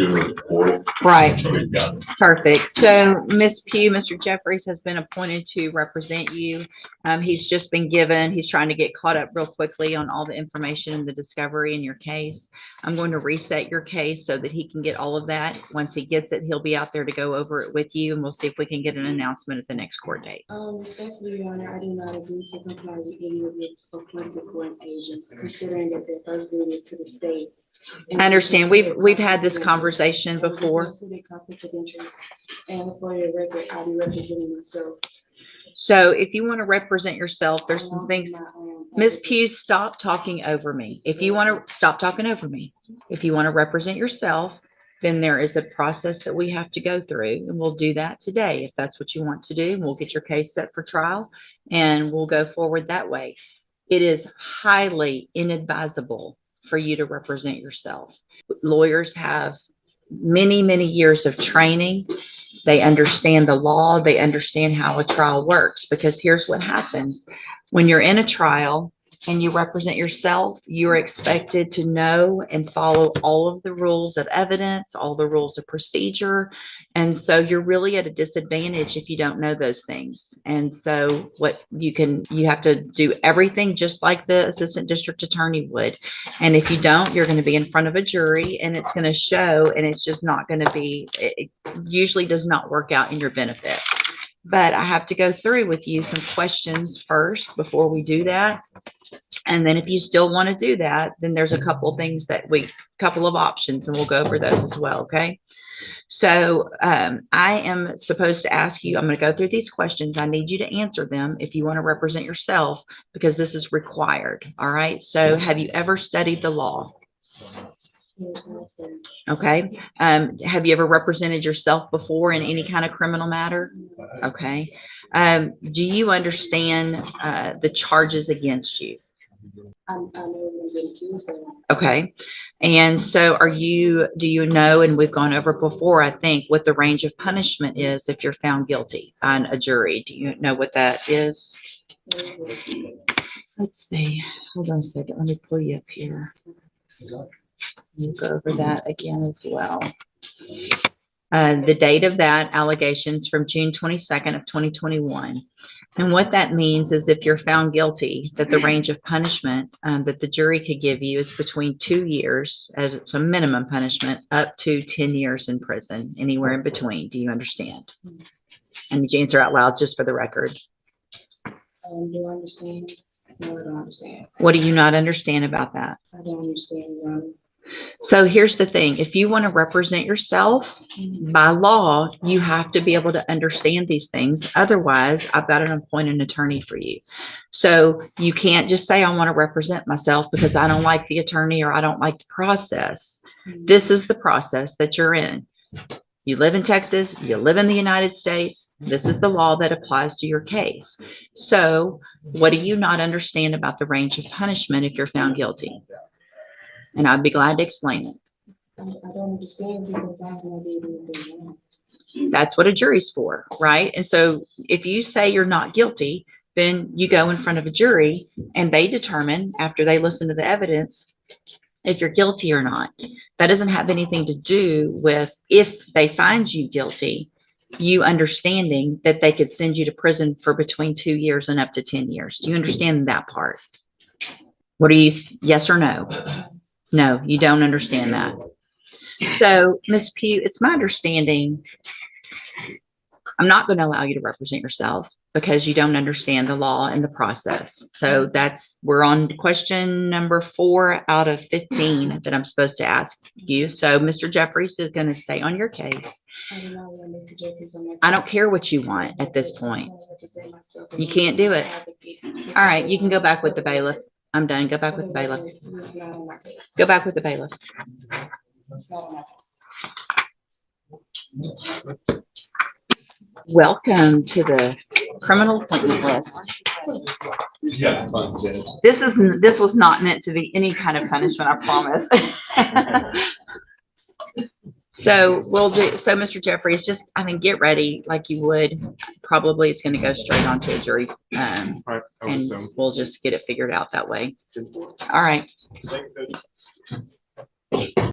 do a report. Right. So we've got Perfect. So Ms. Pugh, Mr. Jeffries has been appointed to represent you. He's just been given, he's trying to get caught up real quickly on all the information and the discovery in your case. I'm going to reset your case so that he can get all of that. Once he gets it, he'll be out there to go over it with you, and we'll see if we can get an announcement at the next court date. Respectfully, Your Honor, I do not agree to comply with any of your appointed court agents, considering that their first duty is to the state. I understand. We've had this conversation before. And for your record, I'll be representing myself. So if you want to represent yourself, there's some things. Ms. Pugh, stop talking over me. If you want to stop talking over me, if you want to represent yourself, then there is a process that we have to go through, and we'll do that today. If that's what you want to do, we'll get your case set for trial and we'll go forward that way. It is highly inadvisable for you to represent yourself. Lawyers have many, many years of training. They understand the law. They understand how a trial works, because here's what happens. When you're in a trial and you represent yourself, you're expected to know and follow all of the rules of evidence, all the rules of procedure. And so you're really at a disadvantage if you don't know those things. And so you have to do everything just like the assistant district attorney would. And if you don't, you're going to be in front of a jury and it's going to show, and it's just not going to be, it usually does not work out in your benefit. But I have to go through with you some questions first before we do that. And then if you still want to do that, then there's a couple of things couple of options, and we'll go over those as well. Okay. So I am supposed to ask you, I'm going to go through these questions. I need you to answer them if you want to represent yourself, because this is required. All right. So have you ever studied the law? Okay. Have you ever represented yourself before in any kind of criminal matter? Okay. Do you understand the charges against you? I know they've been accused of. Okay. And so do you know, and we've gone over before, I think, what the range of punishment is if you're found guilty on a jury? Do you know what that is? Let's see. Hold on a second. Let me pull you up here. We'll go over that again as well. The date of that allegations from June 22nd of 2021. And what that means is if you're found guilty, that the range of punishment that the jury could give you is between 2 years as a minimum punishment up to 10 years in prison, anywhere in between. Do you understand? And you answer out loud just for the record. Do I understand? No, I don't understand. What do you not understand about that? I don't understand, Your Honor. So here's the thing. If you want to represent yourself by law, you have to be able to understand these things. Otherwise, I've got to appoint an attorney for you. So you can't just say, I want to represent myself because I don't like the attorney or I don't like the process. This is the process that you're in. You live in Texas, you live in the United States. This is the law that applies to your case. So what do you not understand about the range of punishment if you're found guilty? And I'd be glad to explain it. I don't understand because I have no idea anything wrong. That's what a jury's for, right? And so if you say you're not guilty, then you go in front of a jury and they determine, after they listen to the evidence, if you're guilty or not. That doesn't have anything to do with, if they find you guilty, you understanding that they could send you to prison for between 2 years and up to 10 years. Do you understand that part? What are you, yes or no? No, you don't understand that. So, Ms. Pugh, it's my understanding, I'm not going to allow you to represent yourself because you don't understand the law and the process. So we're on question number 4 out of 15 that I'm supposed to ask you. So Mr. Jeffries is going to stay on your case. I don't care what you want at this point. You can't do it. All right, you can go back with the bailiff. I'm done. Go back with the bailiff. Go back with the bailiff. Welcome to the criminal appointment list. Yeah, fun, Judge. This was not meant to be any kind of punishment, I promise. So Mr. Jeffries, get ready like you would. Probably it's going to go straight onto a jury. And we'll just get it figured out that way. All right.